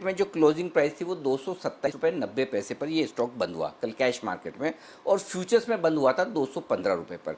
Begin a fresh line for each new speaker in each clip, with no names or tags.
में जो closing price थी वो 227.90 रुपये पर ये स्टॉक बंद हुआ कल कैश मार्केट में, और फ्यूचर्स में बंद हुआ था 215 रुपये पर।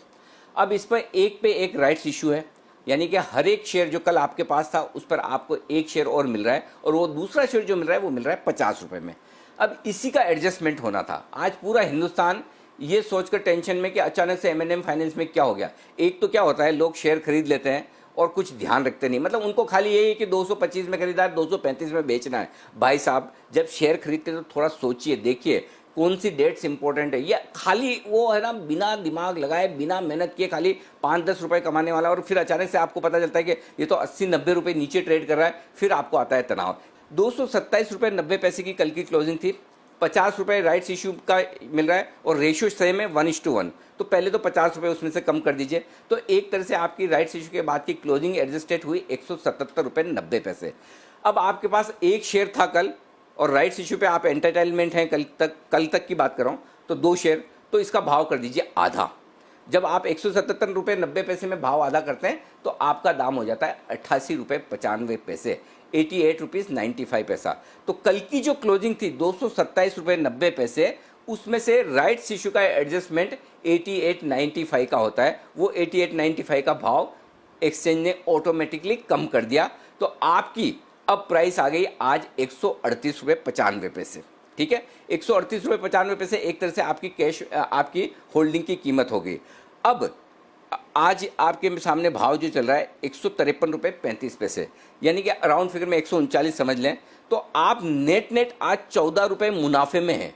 अब इस पर एक पे एक राइट्स इशू है, यानी कि हर एक शेयर जो कल आपके पास था उस पर आपको एक शेयर और मिल रहा है, और वो दूसरा शेयर जो मिल रहा है वो मिल रहा है 50 रुपये में। अब इसी का एडजस्टमेंट होना था। आज पूरा हिंदुस्तान ये सोचकर टेंशन में कि अचानक से एम फाइनेंस में क्या हो गया। एक तो क्या होता है, लोग शेयर खरीद लेते हैं और कुछ ध्यान रखते नहीं, मतलब उनको खाली यही है कि 225 में खरीदा है, 235 में बेचना है। भाई साहब, जब शेयर खरीदते तो थोड़ा सोचिए, देखिए कौन सी डेट्स इंपॉर्टेंट है। ये खाली वो है ना, बिना दिमाग लगाए बिना मेहनत किए खाली 5-10 रुपए कमाने वाला, और फिर अचानक से आपको पता चलता है कि ये तो 80-90 रुपए नीचे ट्रेड कर रहा है, फिर आपको आता है तनाव। 227.90 रुपये की कल की क्लोजिंग थी। 50 रुपये राइट्स इशू का मिल रहा है और रेशियो सेम है 1:1। तो पहले तो 50 रुपये उसमें से कम कर दीजिए, तो एक तरह से आपकी राइट्स इशू के बाद की क्लोजिंग एडजस्टेड हुई 177.90 रुपये। अब आपके पास एक शेयर था कल, और राइट्स इशू पे आप एंटरटेनमेंट हैं कल तक की बात कर रहा हूँ, तो 2 शेयर, तो इसका भाव कर दीजिए आधा। जब आप 177.90 रुपये में भाव आधा करते हैं तो आपका दाम हो जाता है 88.95 रुपये, 88 रुपीज़ 95 पैसा। तो कल की जो क्लोजिंग थी 227.90 रुपये, उसमें से राइट्स इशू का एडजस्टमेंट 88.95 का होता है। वो 88.95 का भाव एक्सचेंज ने ऑटोमेटिकली कम कर दिया, तो आपकी अब प्राइस आ गई आज 138.95 रुपये। ठीक है, 138.95 से एक तरह से आपकी कैश आपकी होल्डिंग की कीमत हो गई। अब आज आपके सामने भाव जो चल रहा है 153.35 रुपये, यानी कि अराउंड फिगर में 139 समझ लें, तो आप नेट आज 14 रुपये मुनाफे में हैं।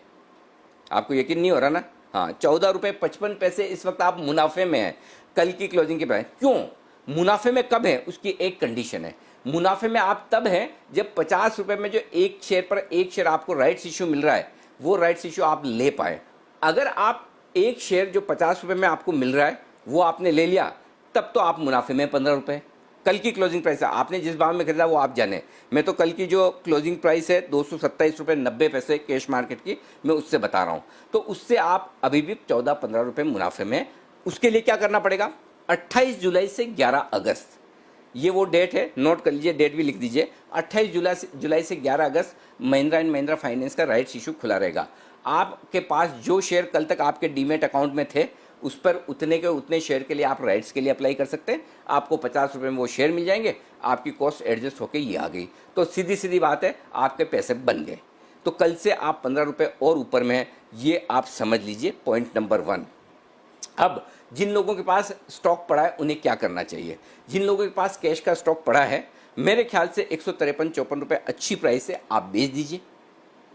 आपको यकीन नहीं हो रहा ना? हाँ, 14.55 रुपये इस वक्त आप मुनाफे में हैं कल की क्लोजिंग के प्राइस। क्यों मुनाफे में कब है, उसकी एक कंडीशन है। मुनाफे में आप तब हैं जब 50 रुपये में जो एक शेयर पर एक शेयर आपको राइट्स इशू मिल रहा है, वो राइट्स इशू आप ले पाए। अगर आप एक शेयर जो 50 रुपये में आपको मिल रहा है वो आपने ले लिया, तब तो आप मुनाफे में 15 रुपये। कल की क्लोजिंग प्राइस है, आपने जिस भाव में खरीदा वो आप जाने। मैं तो कल की जो क्लोजिंग प्राइस है 227.90 रुपये कैश मार्केट की, मैं उससे बता रहा हूँ। तो उससे आप अभी भी 14-15 रुपये मुनाफे में। उसके लिए क्या करना पड़ेगा, 28 जुलाई से 11 अगस्त, ये वो डेट है, नोट कर लीजिए, डेट भी लिख दीजिए। 28 जुलाई से 11 अगस्त महिंद्रा एंड महिंद्रा फाइनेंस का राइट्स इशू खुला रहेगा। आपके पास जो शेयर कल तक आपके डीमेट अकाउंट में थे उस पर उतने के उतने शेयर के लिए आप राइट्स के लिए अप्लाई कर सकते हैं। आपको 50 रुपये में वो शेयर मिल जाएंगे, आपकी कॉस्ट एडजस्ट होकर ये आ गई, तो सीधी सीधी बात है, आपके पैसे बन गए। तो कल से आप 15 रुपये और ऊपर में हैं, ये आप समझ लीजिए पॉइंट नंबर 1। अब जिन लोगों के पास स्टॉक पड़ा है उन्हें क्या करना चाहिए। जिन लोगों के पास कैश का स्टॉक पड़ा है, मेरे ख्याल से 153-54 रुपये अच्छी प्राइस है, आप बेच दीजिए।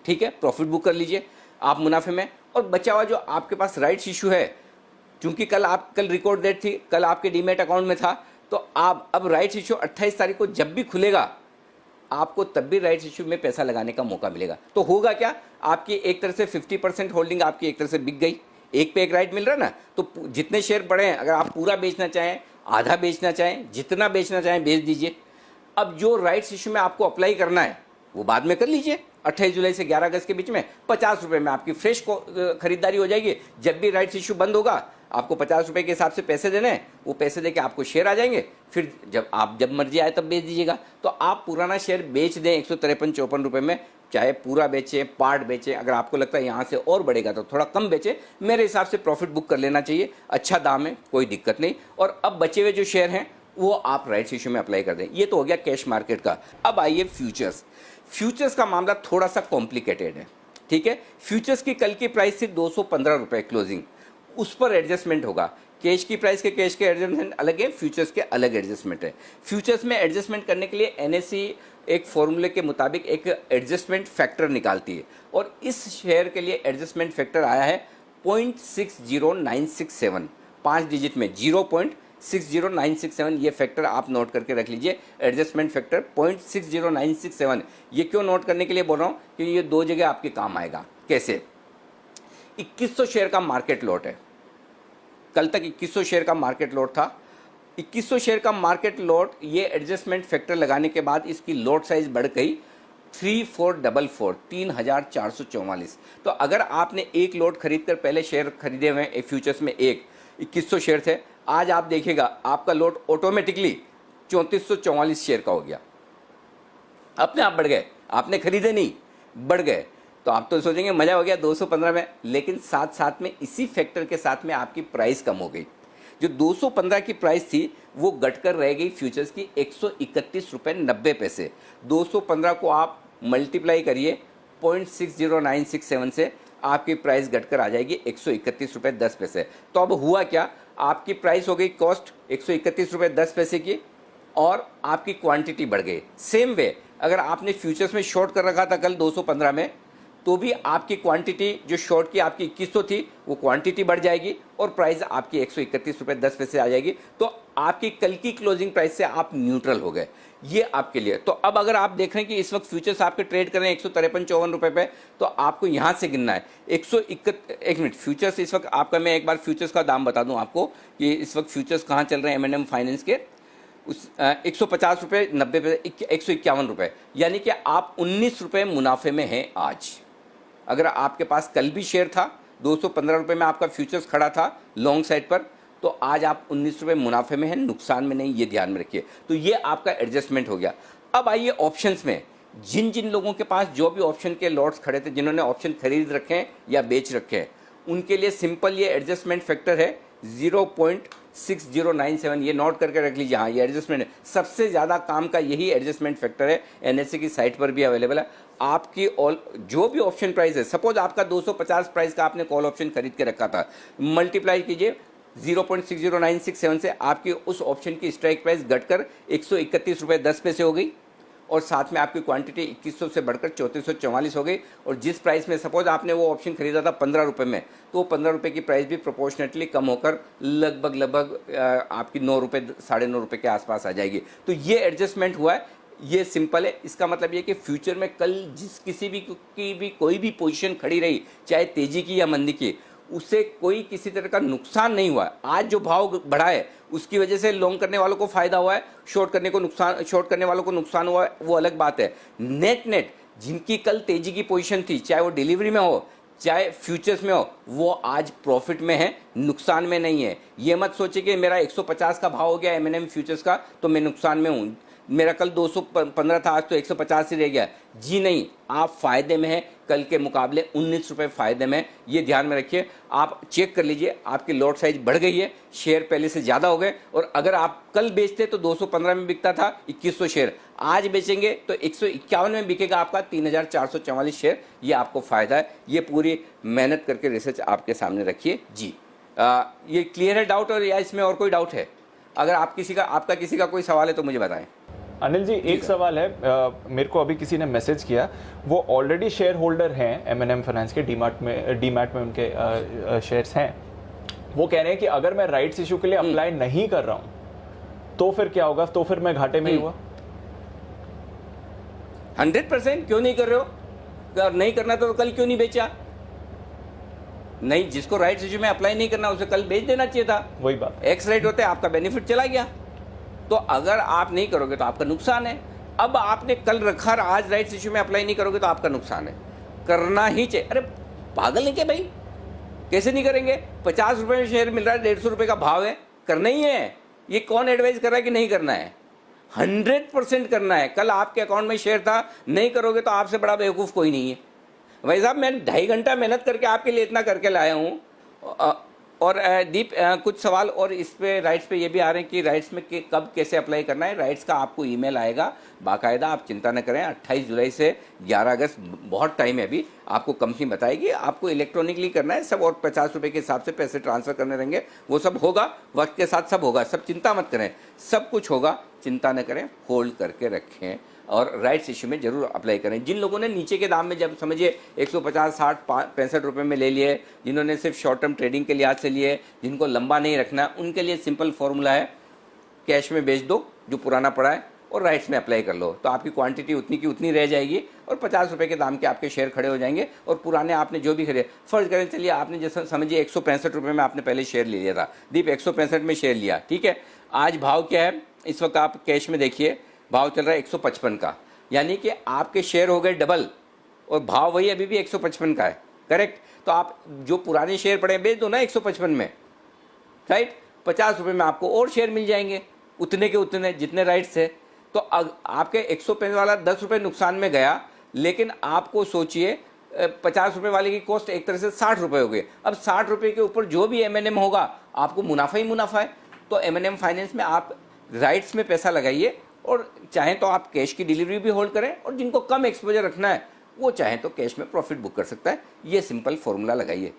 ठीक है, प्रॉफिट बुक कर लीजिए आप मुनाफे में। और बचा हुआ जो आपके पास राइट्स इशू है, क्योंकि कल रिकॉर्ड डेट थी, कल आपके डीमेट अकाउंट में था, तो आप अब राइट्स इशू 28 तारीख को जब भी खुलेगा आपको तब भी राइट्स इशू में पैसा लगाने का मौका मिलेगा। तो होगा क्या, आपकी एक तरह से 50% होल्डिंग आपकी एक तरह से बिक गई। एक पे एक राइट मिल रहा है ना, तो जितने शेयर पड़े हैं, अगर आप पूरा बेचना चाहें, आधा बेचना चाहें, जितना बेचना चाहें बेच दीजिए। अब जो राइट्स इशू में आपको अप्लाई करना है वो बाद में कर लीजिए। 28 जुलाई से 11 अगस्त के बीच में 50 रुपये में आपकी फ्रेश खरीदारी हो जाएगी। जब भी राइट्स इशू बंद होगा आपको 50 रुपये के हिसाब से पैसे देने हैं, वो पैसे देके आपको शेयर आ जाएंगे। फिर जब मर्जी आए तब बेच दीजिएगा। तो आप पुराना शेयर बेच दें 153-54 रुपये में, चाहे पूरा बेचें, पार्ट बेचें। अगर आपको लगता है यहाँ से और बढ़ेगा तो थोड़ा कम बेचें। मेरे हिसाब से प्रॉफिट बुक कर लेना चाहिए, अच्छा दाम है, कोई दिक्कत नहीं। और अब बचे हुए जो शेयर हैं वो आप राइट्स इशू में अप्लाई कर दें। ये तो हो गया कैश मार्केट का। अब आइए फ्यूचर्स का मामला थोड़ा सा कॉम्प्लिकेटेड है। ठीक है, फ्यूचर्स की कल की प्राइस थी 215 रुपये क्लोजिंग, उस पर एडजस्टमेंट होगा। कैश की प्राइस के कैश के एडजस्टमेंट अलग है, फ्यूचर्स के अलग एडजस्टमेंट है। फ्यूचर्स में एडजस्टमेंट करने के लिए एनएससी एक फॉर्मूले के मुताबिक एक एडजस्टमेंट फैक्टर निकालती है, और इस शेयर के लिए एडजस्टमेंट फैक्टर आया है 0.60967, 5 डिजिट में 0.60967। ये फैक्टर आप नोट करके रख लीजिए, एडजस्टमेंट फैक्टर 0.60967। ये क्यों नोट करने के लिए बोल रहा हूँ कि ये 2 जगह आपके काम आएगा। कैसे, 2100 शेयर का मार्केट लॉट है, कल तक 2100 शेयर का मार्केट लॉट था। 2100 शेयर का मार्केट लॉट, ये एडजस्टमेंट फैक्टर लगाने के बाद इसकी लॉट साइज बढ़ गई 3444। तो अगर आपने एक लॉट खरीद कर पहले शेयर खरीदे हुए हैं फ्यूचर्स में, 2100 शेयर थे, आज आप देखिएगा आपका लॉट ऑटोमेटिकली 3444 शेयर का हो गया, अपने आप बढ़ गए। आपने खरीदे नहीं, बढ़ गए, तो आप तो सोचेंगे मज़ा हो गया 215 में, लेकिन साथ साथ में इसी फैक्टर के साथ में आपकी प्राइस कम हो गई। जो 215 की प्राइस थी वो घटकर रह गई फ्यूचर्स की 131 रुपये 90 पैसे। 215 को आप मल्टीप्लाई करिए 0.60967 से, आपकी प्राइस घटकर आ जाएगी 131 रुपये 10 पैसे। तो अब हुआ क्या, आपकी प्राइस हो गई कॉस्ट 131 रुपये 10 पैसे की और आपकी क्वांटिटी बढ़ गई। सेम वे अगर आपने फ्यूचर्स में शॉर्ट कर रखा था कल 215 में, तो भी आपकी क्वांटिटी जो शॉर्ट की आपकी 2100 थी वो क्वांटिटी बढ़ जाएगी और प्राइस आपकी 131 रुपये 10 पैसे आ जाएगी। तो आपकी कल की क्लोजिंग प्राइस से आप न्यूट्रल हो गए, ये आपके लिए। तो अब अगर आप देख रहे हैं कि इस वक्त फ्यूचर्स आपके ट्रेड कर रहे हैं 153-54 रुपये पे, तो आपको यहाँ से गिनना है 1 मिनट फ्यूचर्स इस वक्त आपका, मैं एक बार फ्यूचर्स का दाम बता दूँ आपको कि इस वक्त फ्यूचर्स कहाँ चल रहे हैं M&M फाइनेंस के, उस 150 रुपये 90 पैसे 151 रुपये, यानी कि आप 19 रुपये मुनाफे में हैं आज। अगर आपके पास कल भी शेयर था 215 रुपये में आपका फ्यूचर्स खड़ा था लॉन्ग साइड पर, तो आज आप 19 रुपये मुनाफे में हैं, नुकसान में नहीं, ये ध्यान में रखिए। तो ये आपका एडजस्टमेंट हो गया। अब आइए ऑप्शंस में, जिन जिन लोगों के पास जो भी ऑप्शन के लॉट्स खड़े थे, जिन्होंने ऑप्शन खरीद रखे हैं या बेच रखे हैं, उनके लिए सिंपल ये एडजस्टमेंट फैक्टर है 0.6097। ये नोट करके रख लीजिए। हाँ, ये एडजस्टमेंट है, सबसे ज़्यादा काम का यही एडजस्टमेंट फैक्टर है। NSE की साइट पर भी अवेलेबल है। आपकी ऑल जो भी ऑप्शन प्राइस है, सपोज आपका 250 प्राइस का आपने कॉल ऑप्शन खरीद के रखा था, मल्टीप्लाई कीजिए 0.60967 से, आपकी उस ऑप्शन की स्ट्राइक प्राइस घटकर 131 रुपये 10 पैसे हो गई और साथ में आपकी क्वांटिटी 2100 से बढ़कर 3444 हो गई। और जिस प्राइस में सपोज आपने वो ऑप्शन खरीदा था 15 रुपये में, तो 15 रुपये की प्राइस भी प्रोपोर्शनेटली कम होकर लगभग आपकी 9 रुपये 9.5 रुपये के आसपास आ जाएगी। तो ये एडजस्टमेंट हुआ है, ये सिंपल है। इसका मतलब ये कि फ्यूचर में कल जिस किसी भी की भी कोई भी पोजीशन खड़ी रही, चाहे तेजी की या मंदी की, उससे कोई किसी तरह का नुकसान नहीं हुआ है। आज जो भाव बढ़ा है उसकी वजह से लॉन्ग करने वालों को फायदा हुआ है, शॉर्ट करने वालों को नुकसान हुआ है, वो अलग बात है। नेट जिनकी कल तेजी की पोजीशन थी, चाहे वो डिलीवरी में हो चाहे फ्यूचर्स में हो, वो आज प्रॉफिट में है, नुकसान में नहीं है। ये मत सोचिए कि मेरा 150 का भाव हो गया M&M फ्यूचर्स का तो मैं नुकसान में हूँ, मेरा कल 215 था आज तो 150 ही रह गया। जी नहीं, आप फायदे में हैं, कल के मुकाबले 19 रुपये फायदे में। ये ध्यान में रखिए। आप चेक कर लीजिए, आपकी लॉट साइज बढ़ गई है, शेयर पहले से ज़्यादा हो गए। और अगर आप कल बेचते तो 215 में बिकता था 2100 शेयर, आज बेचेंगे तो 151 में बिकेगा आपका 3444 शेयर। ये आपको फ़ायदा है। ये पूरी मेहनत करके रिसर्च आपके सामने रखिए जी। ये क्लियर है डाउट, और या इसमें और कोई डाउट है? अगर आपका किसी का कोई सवाल है तो मुझे बताएं।
अनिल जी, एक सवाल है, मेरे को अभी किसी ने मैसेज किया, वो ऑलरेडी शेयर होल्डर हैं M&M फाइनेंस के, डीमैट में उनके शेयर्स हैं। वो कह रहे हैं कि अगर मैं राइट्स इशू के लिए अप्लाई नहीं कर रहा हूं तो फिर क्या होगा, तो फिर मैं घाटे में ही हुआ।
100% क्यों नहीं कर रहे हो? अगर नहीं करना तो कल क्यों नहीं बेचा? नहीं, जिसको राइट्स इशू में अप्लाई नहीं करना उसे कल बेच देना चाहिए था।
वही बात,
एक्स राइट होते, आपका बेनिफिट चला गया। तो अगर आप नहीं करोगे तो आपका नुकसान है। अब आपने कल रखा, आज राइट्स इशू में अप्लाई नहीं करोगे तो आपका नुकसान है। करना ही चाहिए। अरे पागल नहीं क्या भाई, कैसे नहीं करेंगे? 50 रुपये में शेयर मिल रहा है, 150 रुपये का भाव है, करना ही है। ये कौन एडवाइस कर रहा है कि नहीं करना है? 100% करना है। कल आपके अकाउंट में शेयर था, नहीं करोगे तो आपसे बड़ा बेवकूफ़ कोई नहीं है। भाई साहब, मैं 2.5 घंटा मेहनत करके आपके लिए इतना करके लाया हूँ। और दीप, कुछ सवाल और इस पे राइट्स पे ये भी आ रहे हैं कि राइट्स में कब कैसे अप्लाई करना है। राइट्स का आपको ईमेल आएगा बाकायदा, आप चिंता न करें। 28 जुलाई से 11 अगस्त बहुत टाइम है अभी, आपको कंपनी बताएगी। आपको इलेक्ट्रॉनिकली करना है सब, और 50 रुपये के हिसाब से पैसे ट्रांसफ़र करने रहेंगे। वो सब होगा, वक्त के साथ सब होगा, सब चिंता मत करें, सब कुछ होगा, चिंता न करें, होल्ड करके रखें और राइट्स इशू में जरूर अप्लाई करें। जिन लोगों ने नीचे के दाम में, जब समझिए 150, 60, 65 रुपये में ले लिए, जिन्होंने सिर्फ शॉर्ट टर्म ट्रेडिंग के लिहाज से लिए, जिनको लंबा नहीं रखना, उनके लिए सिंपल फॉर्मूला है, कैश में बेच दो जो पुराना पड़ा है और राइट्स में अप्लाई कर लो, तो आपकी क्वांटिटी उतनी की उतनी रह जाएगी और 50 रुपये के दाम के आपके शेयर खड़े हो जाएंगे। और पुराने आपने जो भी खरीदे, फर्ज करें, चलिए आपने जैसे समझिए 165 रुपये में आपने पहले शेयर ले लिया था, दीप 165 में शेयर लिया, ठीक है। आज भाव क्या है इस वक्त? आप कैश में देखिए, भाव चल रहा है 155 का, यानी कि आपके शेयर हो गए डबल और भाव वही अभी भी 155 का है, करेक्ट। तो आप जो पुराने शेयर पड़े बेच दो ना 155 में, राइट। 50 रुपये में आपको और शेयर मिल जाएंगे, उतने के उतने जितने राइट्स है। तो आपके 165 वाला 10 रुपये नुकसान में गया, लेकिन आपको सोचिए 50 रुपए वाले की कॉस्ट एक तरह से 60 रुपए हो गए। अब 60 रुपए के ऊपर जो भी M&M होगा आपको मुनाफा ही मुनाफा है। तो M&M फाइनेंस में आप राइट्स में पैसा लगाइए और चाहें तो आप कैश की डिलीवरी भी होल्ड करें, और जिनको कम एक्सपोजर रखना है वो चाहें तो कैश में प्रॉफिट बुक कर सकता है। ये सिंपल फॉर्मूला लगाइए।